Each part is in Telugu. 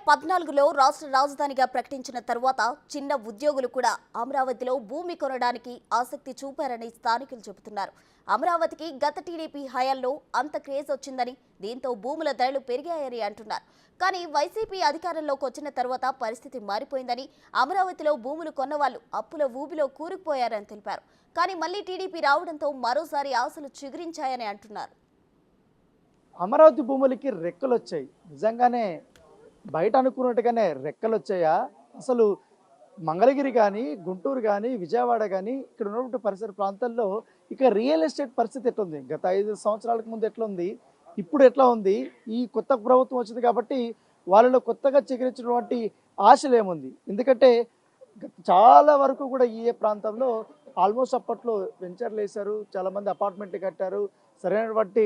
2014లో రాష్ట్ర రాజధానిగా ప్రకటించిన తరువాత చిన్న ఉద్యోగులు కూడా అమరావతిలో భూమి కొనడానికి ఆసక్తి చూపారని స్థానికులు చెబుతున్నారు. అమరావతికి గత టీడీపీ హయాంలో అంత క్రేజ్ వచ్చిందని, దీంతో భూముల ధరలు పెరిగాయని అంటున్నారు. కానీ వైసీపీ అధికారంలోకి వచ్చిన తర్వాత పరిస్థితి మారిపోయిందని, అమరావతిలో భూములు కొన్నవాళ్లు అప్పుల ఊబిలో కూరుకుపోయారని తెలిపారు. కానీ మళ్లీ టీడీపీ రావడంతో మరోసారి ఆశలు చిగురించాయని అంటున్నారు. అమరావతి భూములకి రెక్కలు వచ్చాయి. నిజంగానే బయట అనుకున్నట్టుగానే రెక్కలు వచ్చాయా? అసలు మంగళగిరి కానీ, గుంటూరు కానీ, విజయవాడ కానీ ఇక్కడ ఉన్నటువంటి పరిసర ప్రాంతాల్లో ఇక రియల్ ఎస్టేట్ పరిస్థితి ఎట్లుంది? గత 5 సంవత్సరాలకు ముందు ఎట్లా ఉంది, ఇప్పుడు ఎట్లా ఉంది? ఈ కొత్త ప్రభుత్వం వచ్చింది కాబట్టి వాళ్ళలో కొత్తగా చిగురించినటువంటి ఆశలు ఏముంది? ఎందుకంటే చాలా వరకు కూడా ఈ ప్రాంతంలో ఆల్మోస్ట్ అప్పట్లో వెంచర్లు వేశారు, చాలామంది అపార్ట్మెంట్లు కట్టారు, సరైనటువంటి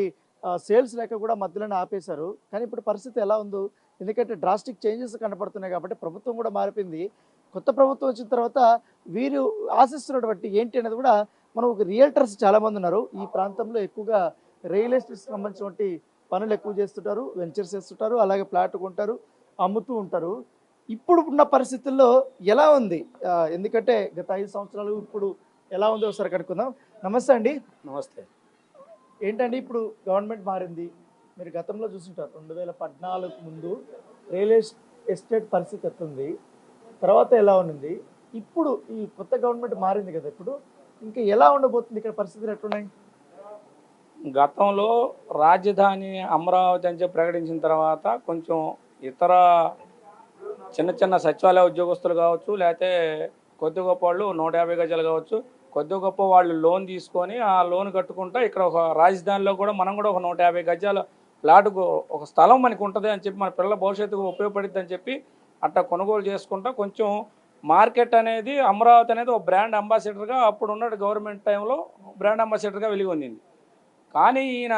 సేల్స్ లేక కూడా మధ్యలోనే ఆపేశారు. కానీ ఇప్పుడు పరిస్థితి ఎలా ఉందో, ఎందుకంటే డ్రాస్టిక్ చేంజెస్ కనపడుతున్నాయి కాబట్టి ప్రభుత్వం కూడా మారిపోయింది. కొత్త ప్రభుత్వం వచ్చిన తర్వాత వీరు ఆశిస్తున్నటువంటి ఏంటి అనేది కూడా మనం ఒక రియల్టర్స్ చాలామంది ఉన్నారు ఈ ప్రాంతంలో. ఎక్కువగా రియల్ ఎస్టేట్ సంబంధించినటువంటి పనులు ఎక్కువ చేస్తుంటారు, వెంచర్స్ చేస్తుంటారు, అలాగే ప్లాట్ కొంటారు, అమ్ముతూ ఉంటారు. ఇప్పుడు ఉన్న పరిస్థితుల్లో ఎలా ఉంది? ఎందుకంటే గత 5 సంవత్సరాలు ఇప్పుడు ఎలా ఉందో ఒకసారి కనుక్కుందాం. నమస్తే అండి. నమస్తే. ఏంటండి ఇప్పుడు గవర్నమెంట్ మారింది, మీరు గతంలో చూసుంటారు 2014 ముందు రియల్ ఎస్టేట్ పరిస్థితి ఎట్లుంది, తర్వాత ఎలా ఉంది, ఇప్పుడు ఈ కొత్త గవర్నమెంట్ మారింది కదా, ఇప్పుడు ఇంకా ఎలా ఉండబోతుంది, ఇక్కడ పరిస్థితులు ఎట్లున్నాయి? గతంలో రాజధాని అమరావతి అని చెప్పి ప్రకటించిన తర్వాత కొంచెం ఇతర చిన్న చిన్న సచివాలయ ఉద్యోగస్తులు కావచ్చు, లేకపోతే కొద్ది గొప్ప వాళ్ళు 150 గజాలు కావచ్చు, కొద్ది గొప్ప వాళ్ళు లోన్ తీసుకొని ఆ లోన్ కట్టుకుంటా ఇక్కడ ఒక రాజధానిలో కూడా మనం కూడా ఒక 150 గజాల ప్లాట్కు ఒక స్థలం మనకు ఉంటుంది అని చెప్పి మన పిల్లల భవిష్యత్తుకు ఉపయోగపడుద్ది అని చెప్పి అట్లా కొనుగోలు చేసుకుంటా కొంచెం మార్కెట్ అనేది అమరావతి అనేది ఒక బ్రాండ్ అంబాసిడర్గా అప్పుడు ఉన్న గవర్నమెంట్ టైంలో బ్రాండ్ అంబాసిడర్గా వెలిగొందింది. కానీ ఈయన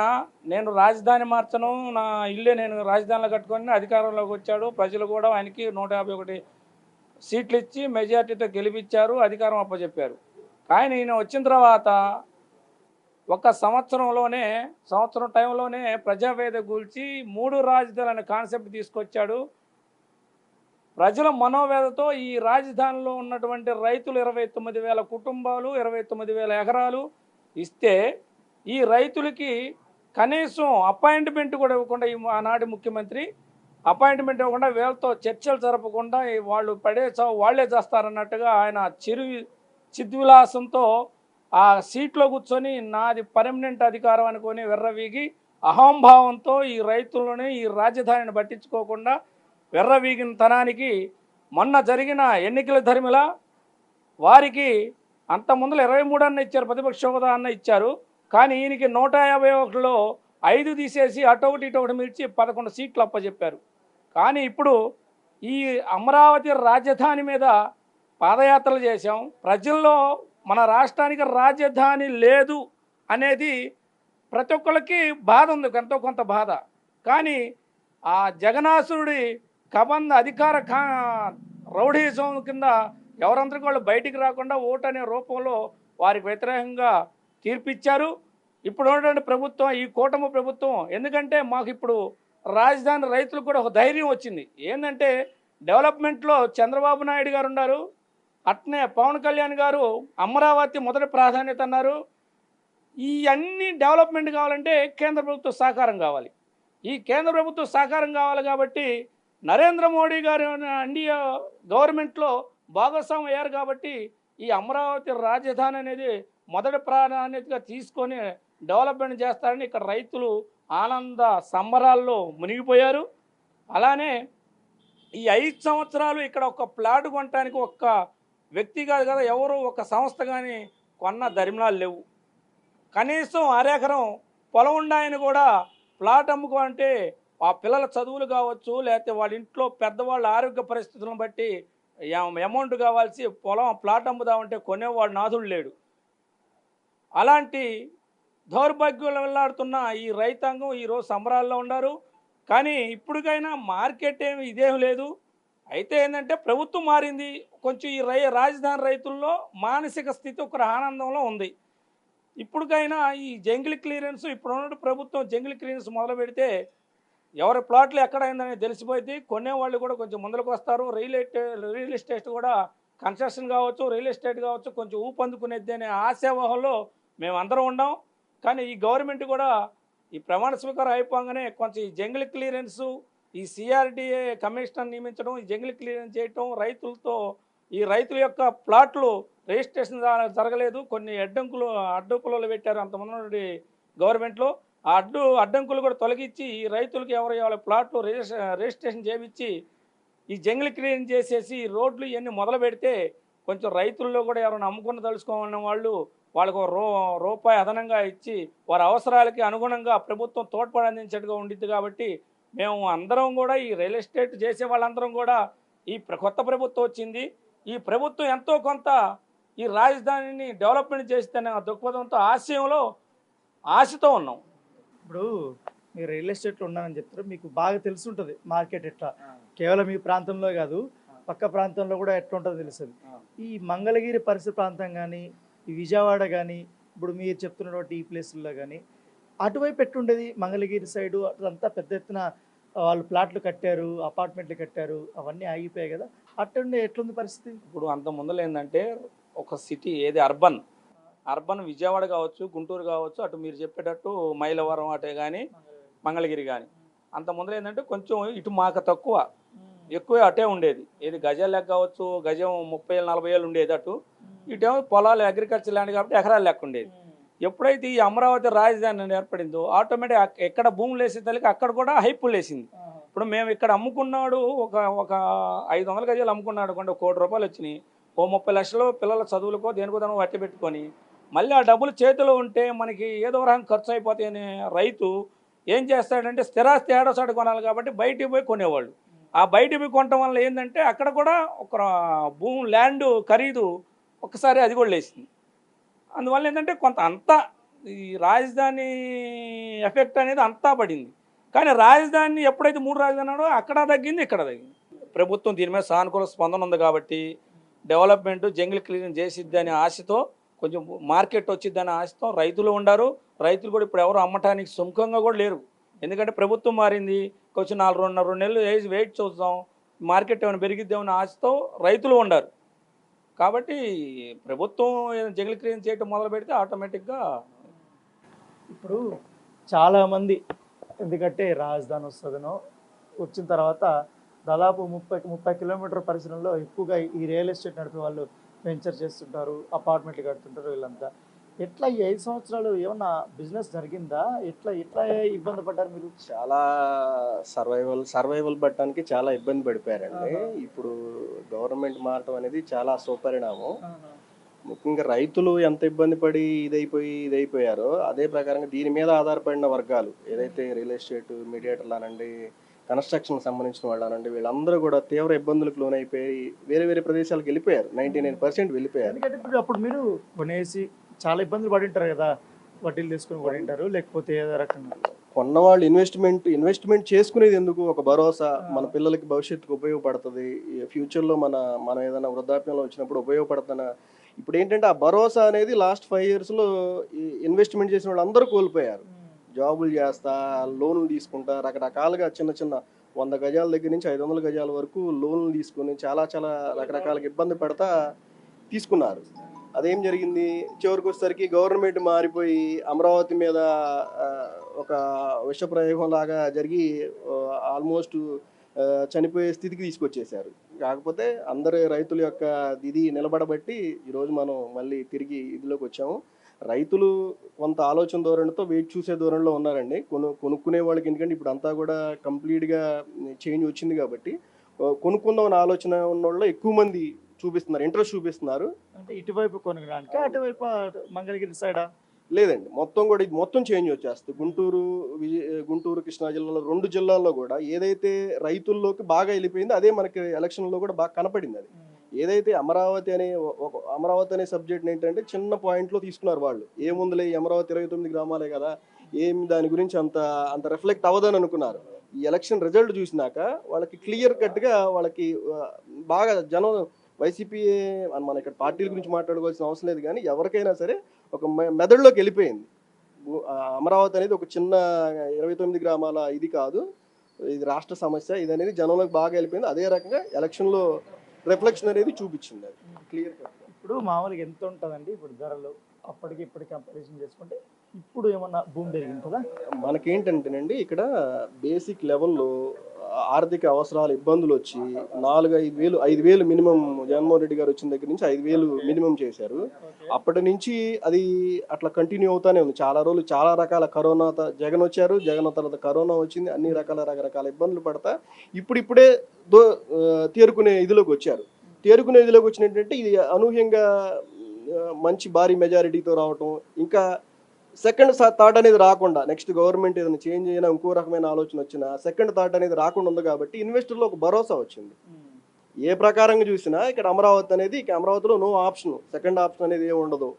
నేను రాజధాని మార్చను, నా ఇల్లే నేను రాజధానిలో కట్టుకొని అధికారంలోకి వచ్చాడు. ప్రజలు కూడా ఆయనకి 151 సీట్లు ఇచ్చి మెజార్టీతో గెలిపించారు, అధికారం అప్పచెప్పారు. కానీ ఈయన వచ్చిన తర్వాత ఒక సంవత్సరం టైంలోనే ప్రజావేదిక కూల్చి 3 రాజధానులు అనే కాన్సెప్ట్ తీసుకొచ్చాడు. ప్రజల మనోవేదతో ఈ రాజధానిలో ఉన్నటువంటి రైతులు 29,000 కుటుంబాలు 29,000 ఎకరాలు ఇస్తే ఈ రైతులకి కనీసం అపాయింట్మెంట్ కూడా ఇవ్వకుండా ఆనాటి ముఖ్యమంత్రి అపాయింట్మెంట్ ఇవ్వకుండా వీళ్ళతో చర్చలు జరపకుండా వాళ్ళు పడే చావు వాళ్లే చేస్తారన్నట్టుగా ఆయన చిద్విలాసంతో ఆ సీట్లో కూర్చొని నాది పర్మనెంట్ అధికారం అనుకొని వెర్రవీగి అహంభావంతో ఈ రైతులని ఈ రాజధానిని పట్టించుకోకుండా వెర్రవీగిన తనానికి మొన్న జరిగిన ఎన్నికల ధర్మిలా వారికి అంత ముందులో 23 అన్న ఇచ్చారు, ప్రతిపక్ష హోదా అన్న ఇచ్చారు. కానీ ఈయనకి 151లో 5 తీసేసి అటొకటి ఇటొకటి మిర్చి 11 సీట్లు అప్పచెప్పారు. కానీ ఇప్పుడు ఈ అమరావతి రాజధాని మీద పాదయాత్రలు చేశాం. ప్రజల్లో మన రాష్ట్రానికి రాజధాని లేదు అనేది ప్రతి ఒక్కరికి బాధ ఉంది, ఎంతో కొంత బాధ. కానీ ఆ జగనాసురుడి కబంధ అధికార రౌడీజం కింద ఎవరందరికీ వాళ్ళు బయటికి రాకుండా ఓటు అనే రూపంలో వారికి వ్యతిరేకంగా తీర్పిచ్చారు. ఇప్పుడు ఉన్నటువంటి ప్రభుత్వం, ఈ కూటమి ప్రభుత్వం, ఎందుకంటే మాకు ఇప్పుడు రాజధాని రైతులకు కూడా ఒక ధైర్యం వచ్చింది. ఏంటంటే డెవలప్మెంట్లో చంద్రబాబు నాయుడు గారు ఉన్నారు, అట్నే పవన్ కళ్యాణ్ గారు అమరావతి మొదటి ప్రాధాన్యత అన్నారు. ఈ అన్ని డెవలప్మెంట్ కావాలంటే కేంద్ర ప్రభుత్వ సహకారం కావాలి. ఈ కేంద్ర ప్రభుత్వ సహకారం కావాలి కాబట్టి నరేంద్ర మోడీ గారు ఇండియా గవర్నమెంట్లో భాగస్వామ్యం అయ్యారు కాబట్టి ఈ అమరావతి రాజధాని అనేది మొదటి ప్రాధాన్యతగా తీసుకొని డెవలప్మెంట్ చేస్తారని ఇక్కడ రైతులు ఆనంద సంబరాల్లో మునిగిపోయారు. అలానే ఈ 5 సంవత్సరాలు ఇక్కడ ఒక ప్లాట్ కొనడానికి ఒక్క వ్యక్తి కాదు కదా, ఎవరు ఒక సంస్థ కానీ కొన్న ధర్మనాలు లేవు. కనీసం అరెకరం పొలం ఉండాయని కూడా ప్లాట్ అమ్ముకోవాలంటే ఆ పిల్లల చదువులు కావచ్చు, లేకపోతే వాళ్ళ ఇంట్లో పెద్దవాళ్ళ ఆరోగ్య పరిస్థితులను బట్టి అమౌంట్ కావాల్సి ప్లాట్ అమ్ముదామంటే కొనేవాడు నాథుడు లేడు. అలాంటి దౌర్భాగ్యంలో వెళ్ళాడుతున్న ఈ రైతాంగం ఈరోజు సంబరాల్లో ఉన్నారు. కానీ ఇప్పటికైనా మార్కెట్ ఏమి ఇదేం లేదు. అయితే ఏంటంటే ప్రభుత్వం మారింది, కొంచెం ఈ రాజధాని రైతుల్లో మానసిక స్థితి ఒక ఆనందంలో ఉంది. ఇప్పటికైనా ఈ జంగిల్ క్లియరెన్స్, ఇప్పుడు ఉన్న ప్రభుత్వం జంగిల్ క్లియరెన్స్ మొదలు పెడితే ఎవరి ప్లాట్లు ఎక్కడైందని తెలిసిపోయింది. కొనేవాళ్ళు కూడా కొంచెం ముందరకు వస్తారు. రియల్ ఎస్టేట్ కూడా కన్స్ట్రక్షన్ కావచ్చు, రియల్ ఎస్టేట్ కావచ్చు కొంచెం ఊపందుకునేది అనే ఆశావహంలో మేమందరం ఉన్నాం. కానీ ఈ గవర్నమెంట్ కూడా ఈ ప్రమాణ స్వీకారం అయిపోగానే కొంచెం ఈ జంగిల్ క్లియరెన్సు, ఈ సిఆర్డిఏ కమిషనర్ నియమించడం, ఈ జంగిల్ క్లియరెన్స్ చేయటం, ఈ రైతుల యొక్క ప్లాట్లు రిజిస్ట్రేషన్ జరగలేదు. కొన్ని అడ్డంకులు పెట్టారు అంతమంది గవర్నమెంట్లో. ఆ అడ్డంకులు కూడా తొలగించి ఈ రైతులకు ఎవరి ప్లాట్లు రిజిస్ట్రేషన్ చేయించి ఈ జంగిల్ క్లియరెన్స్ చేసేసి రోడ్లు ఇవన్నీ మొదలు పెడితే కొంచెం రైతుల్లో కూడా ఎవరైనా అమ్ముకుని తలుచుకోమన్న వాళ్ళు వాళ్ళకు రూపాయి అదనంగా ఇచ్చి వారి అవసరాలకి అనుగుణంగా ప్రభుత్వం తోడ్పడి అందించేట్టుగా ఉండిద్ది. కాబట్టి మేము అందరం కూడా ఈ రియల్ ఎస్టేట్ చేసే వాళ్ళందరం కూడా కొత్త ప్రభుత్వం వచ్చింది, ఈ ప్రభుత్వం ఎంతో కొంత ఈ రాజధానిని డెవలప్మెంట్ చేస్తుందనే దృక్పథంతో ఆశతో ఉన్నాం. ఇప్పుడు మీరు రియల్ ఎస్టేట్లో ఉన్నానని చెప్తారు, మీకు బాగా తెలిసి ఉంటుంది మార్కెట్ ఎట్లా, కేవలం మీ ప్రాంతంలో కాదు పక్క ప్రాంతంలో కూడా ఎట్లా ఉంటుందో తెలుస్తుంది. ఈ మంగళగిరి పరిసర ప్రాంతం కానీ, ఈ విజయవాడ కానీ, ఇప్పుడు మీరు చెప్తున్నటువంటి ఈ ప్లేసుల్లో కానీ అటువైపు ఎట్టుండేది? మంగళగిరి సైడు అదంతా పెద్ద ఎత్తున వాళ్ళు ప్లాట్లు కట్టారు, అపార్ట్మెంట్లు కట్టారు, అవన్నీ ఆగిపోయాయి కదా, అట్టుండే ఎట్లుంది పరిస్థితి? ఇప్పుడు అంత ముందర ఏంటంటే ఒక సిటీ ఏది అర్బన్ విజయవాడ కావచ్చు, గుంటూరు కావచ్చు, అటు మీరు చెప్పేటట్టు మైలవరం అటే కానీ మంగళగిరి కానీ, అంత ముందర ఏంటంటే కొంచెం ఇటు మాకు ఎక్కువే అటే ఉండేది. ఏది గజాల లెక్క కావచ్చు, గజం 30-40 ఏళ్ళు ఉండేది అటు. ఇటేమో పొలాలు అగ్రికల్చర్ ల్యాండ్ కాబట్టి ఎకరాల లెక్క ఉండేది. ఎప్పుడైతే ఈ అమరావతి రాజధాని ఏర్పడిందో ఆటోమేటిక్ ఎక్కడ భూములు వేసే తల్లికి అక్కడ కూడా హైపులు వేసింది. ఇప్పుడు మేము ఇక్కడ అమ్ముకున్నాడు ఒక 500 గజాలు అమ్ముకున్నాడు కొంటే ₹1 కోటి వచ్చినాయి. ఓ 30 లక్షలు పిల్లల చదువులకో దేనికో దాని వట్టి పెట్టుకొని మళ్ళీ ఆ డబ్బులు చేతిలో ఉంటే మనకి ఏదో రకం ఖర్చు అయిపోతాయని రైతు ఏం చేస్తాడంటే స్థిరాస్తి ఏడోసారి కొనాలి కాబట్టి బయటికి పోయి కొనేవాళ్ళు. ఆ బయటికి పోయి కొనటం వల్ల ఏంటంటే అక్కడ కూడా ఒక ల్యాండ్ ఖరీదు ఒక్కసారి అది కూడా లేచింది. అందువల్ల ఏంటంటే కొంత అంతా ఈ రాజధాని ఎఫెక్ట్ అనేది అంతా పడింది. కానీ రాజధాని ఎప్పుడైతే 3 రాజధాని అక్కడ తగ్గింది, ఇక్కడ తగ్గింది. ప్రభుత్వం దీని మీద సానుకూల స్పందన ఉంది కాబట్టి డెవలప్మెంట్ జంగిల్ క్లీన్ చేసిద్ది అనే ఆశతో, కొంచెం మార్కెట్ వచ్చిద్దని ఆశతో రైతులు ఉన్నారు. రైతులు కూడా ఇప్పుడు ఎవరు అమ్మటానికి సుముఖంగా కూడా లేరు. ఎందుకంటే ప్రభుత్వం మారింది, కొంచెం 2 నెలలు వెయిట్ చూద్దాం, మార్కెట్ ఏమైనా పెరిగిద్దామని ఆశతో రైతులు ఉన్నారు. కాబట్టి ప్రభుత్వం జంగిల్ క్లీన్ చేయటం మొదలు పెడితే ఆటోమేటిక్గా ఇప్పుడు చాలామంది ఎందుకంటే రాజధాని వస్తుందనో వచ్చిన తర్వాత దాదాపు 30 కిలోమీటర్ పరిసరంలో ఎక్కువగా ఈ రియల్ ఎస్టేట్ నడిపే వాళ్ళు వెంచర్ చేస్తుంటారు, అపార్ట్మెంట్లు కడుతుంటారు. వీళ్ళంతా ఎట్లా ఈ 5 సంవత్సరాలు ఏమన్నా బిజినెస్ జరిగిందా? ఎట్లా ఇబ్బంది పడ్డారు మీరు? చాలా సర్వైవల్ పట్టడానికి చాలా ఇబ్బంది పడిపోయారండి. ఇప్పుడు గవర్నమెంట్ మారటం అనేది చాలా సుపరిణామం. ముఖ్యంగా రైతులు ఎంత ఇబ్బంది పడి ఇదైపోయారో అదే ప్రకారంగా దీని మీద ఆధారపడిన వర్గాలు ఏదైతే రియల్ ఎస్టేట్ మీడియేటర్లు అనండి, కన్స్ట్రక్షన్ సంబంధించిన వాళ్ళు అనండి, వీళ్ళందరూ కూడా తీవ్ర ఇబ్బందులకు లోనైపోయి వేరే ప్రదేశాలకు వెళ్ళిపోయారు. 99% వెళ్ళిపోయారు. ఎందుకంటే ఇప్పుడు అప్పుడు మీరు కొనేసి చాలా ఇబ్బందులు పడి ఉంటారు కదా, వడ్డీలు తీసుకుని పడి ఉంటారు, లేకపోతే ఏదో రకంగా కొన్నవాళ్ళు ఇన్వెస్ట్మెంట్ చేసుకునేది ఎందుకు? ఒక భరోసా, మన పిల్లలకి భవిష్యత్తుకు ఉపయోగపడుతుంది, ఫ్యూచర్లో మనం ఏదైనా వృద్ధాప్యంలో వచ్చినప్పుడు ఉపయోగపడుతున్న. ఇప్పుడు ఏంటంటే ఆ భరోసా అనేది లాస్ట్ 5 yearsలో ఇన్వెస్ట్మెంట్ చేసిన వాళ్ళు అందరూ కోల్పోయారు. జాబులు చేస్తా, లోన్లు తీసుకుంటా, రకరకాలుగా చిన్న 100 గజాల దగ్గర నుంచి 500 గజాల వరకు లోన్లు తీసుకుని చాలా రకరకాలుగా ఇబ్బంది పడతా తీసుకున్నారు. అదేం జరిగింది, చివరికి వచ్చేసరికి గవర్నమెంట్ మారిపోయి అమరావతి మీద ఒక విషప్రయోగం లాగా జరిగి ఆల్మోస్ట్ చనిపోయే స్థితికి తీసుకొచ్చేసారు. కాకపోతే అందరి రైతుల యొక్క ఇది నిలబడబట్టి ఈరోజు మనం మళ్ళీ తిరిగి ఇదిలోకి వచ్చాము. రైతులు కొంత ఆలోచన ధోరణితో వెయిట్ చూసే ధోరణిలో ఉన్నారండి. కొనుక్కునే వాళ్ళకి, ఎందుకంటే ఇప్పుడు అంతా కూడా కంప్లీట్గా చేంజ్ వచ్చింది కాబట్టి కొనుక్కుందాం అనే ఆలోచన ఉన్న వాళ్ళు ఎక్కువ మంది ఇంట్రెస్ట్ చూపిస్తున్నారు. అంటే ఇటువైపు కొనడానికి, అటువైపు మంగళగిరి సైడా? లేదండి, మొత్తం చేంజ్ వచ్చేస్తుంది. గుంటూరు కృష్ణా జిల్లాలో 2 జిల్లాల్లో కూడా ఏదైతే రైతుల్లోకి బాగా వెళ్ళిపోయిందో అదే మనకి ఎలక్షన్లో కూడా బాగా కనపడింది. అది ఏదైతే అమరావతి అనే సబ్జెక్ట్ ఏంటంటే చిన్న పాయింట్లో తీసుకున్నారు వాళ్ళు. ఏముందులే అమరావతి 29 గ్రామాలే కదా, దాని గురించి అంత రిఫ్లెక్ట్ అవ్వదని అనుకున్నారు. ఈ ఎలక్షన్ రిజల్ట్ చూసినాక వాళ్ళకి క్లియర్ కట్గా వాళ్ళకి బాగా జనం వైసీపీ, మన ఇక్కడ పార్టీల గురించి మాట్లాడుకోవాల్సిన అవసరం లేదు, కానీ ఎవరికైనా సరే ఒక మెదడులోకి వెళ్ళిపోయింది. అమరావతి అనేది ఒక చిన్న 29 గ్రామాల ఇది కాదు, ఇది రాష్ట్ర సమస్య, ఇది అనేది జనంలోకి బాగా వెళ్ళిపోయింది. అదే రకంగా ఎలక్షన్లో రిఫ్లెక్షన్ అనేది చూపించింది, అది క్లియర్. ఇప్పుడు మామూలుగా ఎంత ఉంటుందండి ఇప్పుడు ధరలు అప్పటికి ఇప్పటికి కంపారిజన్ చేసుకుంటే ఇప్పుడు ఏమన్నా భూమి పెరిగింటుందా? మనకేంటంటేనండి ఇక్కడ బేసిక్ లెవెల్లో ఆర్థిక అవసరాలు ఇబ్బందులు వచ్చి 5,000 మినిమం జగన్మోహన్ రెడ్డి గారు వచ్చిన దగ్గర నుంచి 5,000 మినిమం చేశారు. అప్పటి నుంచి అది అట్లా కంటిన్యూ అవుతానే ఉంది చాలా రోజులు. చాలా రకాల కరోనా జగన్ వచ్చారు, జగన్ తర్వాత కరోనా వచ్చింది, అన్ని రకరకాల ఇబ్బందులు పడతా ఇప్పుడిప్పుడే తేరుకునే ఇదిలోకి వచ్చారు. తేరుకునే ఇదిలోకి వచ్చినట్టంటే ఇది అనూహ్యంగా మంచి భారీ మెజారిటీతో రావటం, ఇంకా సెకండ్ థాట్ అనేది రాకుండా, నెక్స్ట్ గవర్నమెంట్ ఏదైనా చేంజ్ అయినా ఇంకో రకమైన ఆలోచన వచ్చినా సెకండ్ థాట్ అనేది రాకుండా ఉంది కాబట్టి ఇన్వెస్టర్లో ఒక భరోసా వచ్చింది. ఏ ప్రకారంగా చూసినా ఇక్కడ అమరావతి అనేది, అమరావతిలో నో ఆప్షన్, సెకండ్ ఆప్షన్ అనేది ఏమి ఉండదు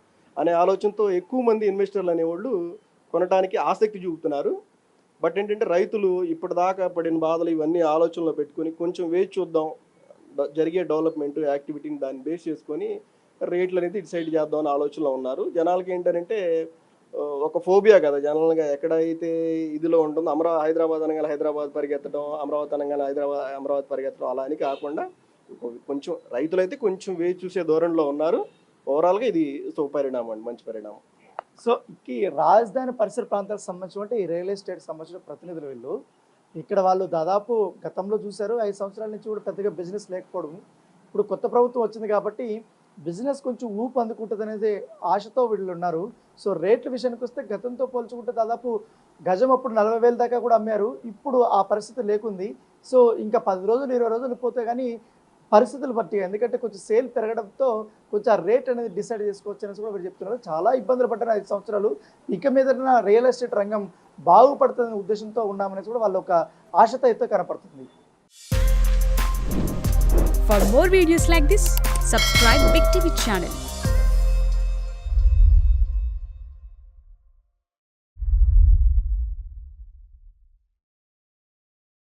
అనే ఆలోచనతో ఎక్కువ మంది ఇన్వెస్టర్లు అనేవాళ్ళు కొనడానికి ఆసక్తి చూపుతున్నారు. బట్ ఏంటంటే రైతులు ఇప్పటిదాకా పడిన బాధలు ఇవన్నీ ఆలోచనలో పెట్టుకొని కొంచెం వేచి చూద్దాం, జరిగే డెవలప్మెంట్ యాక్టివిటీని దాన్ని బేస్ చేసుకొని రేట్లు అనేది డిసైడ్ చేద్దాం అనే ఆలోచనలో ఉన్నారు. జనాలకి ఏంటంటే ఒక ఫోబియా కదా జనరల్గా, ఎక్కడైతే ఇదిలో ఉంటుందో హైదరాబాద్ అనగానే హైదరాబాద్ పరిగెత్తడం, అమరావతి అనగానే అమరావతి పరిగెత్తడం, అలా అని కాకుండా కొంచెం రైతులైతే కొంచెం వేచి చూసే ధోరణిలో ఉన్నారు. ఓవరాల్గా ఇది సుపరిణామం అండి, మంచి పరిణామం. సో ఈ రాజధాని పరిసర ప్రాంతాలకు సంబంధించిన ఈ రియల్ ఎస్టేట్ సంబంధించిన ప్రతినిధులు వీళ్ళు ఇక్కడ వాళ్ళు దాదాపు గతంలో చూశారు 5 సంవత్సరాల నుంచి కూడా పెద్దగా బిజినెస్ లేకపోవడం. ఇప్పుడు కొత్త ప్రభుత్వం వచ్చింది కాబట్టి బిజినెస్ కొంచెం ఊపు అందుకుంటుంది అనేది ఆశతో వీళ్ళు ఉన్నారు. సో రేట్ల విషయానికి వస్తే గతంతో పోల్చుకుంటే దాదాపు గజం అప్పుడు 40,000 దాకా కూడా అమ్మారు, ఇప్పుడు ఆ పరిస్థితి లేకుంది. సో ఇంకా 10 రోజులు 20 రోజులు పోతే కానీ పరిస్థితులు బట్టి, ఎందుకంటే కొంచెం సేల్ పెరగడంతో కొంచెం ఆ రేట్ అనేది డిసైడ్ చేసుకోవచ్చు అనేసి కూడా వీళ్ళు చెప్తున్నారు. చాలా ఇబ్బందులు పడ్డారు 5 సంవత్సరాలు, ఇక మీద రియల్ ఎస్టేట్ రంగం బాగుపడుతుందనే ఉద్దేశంతో ఉన్నామనేసి కూడా వాళ్ళు ఒక ఆశతో అయితే కనపడుతుంది. For more videos like this, subscribe Big TV channel.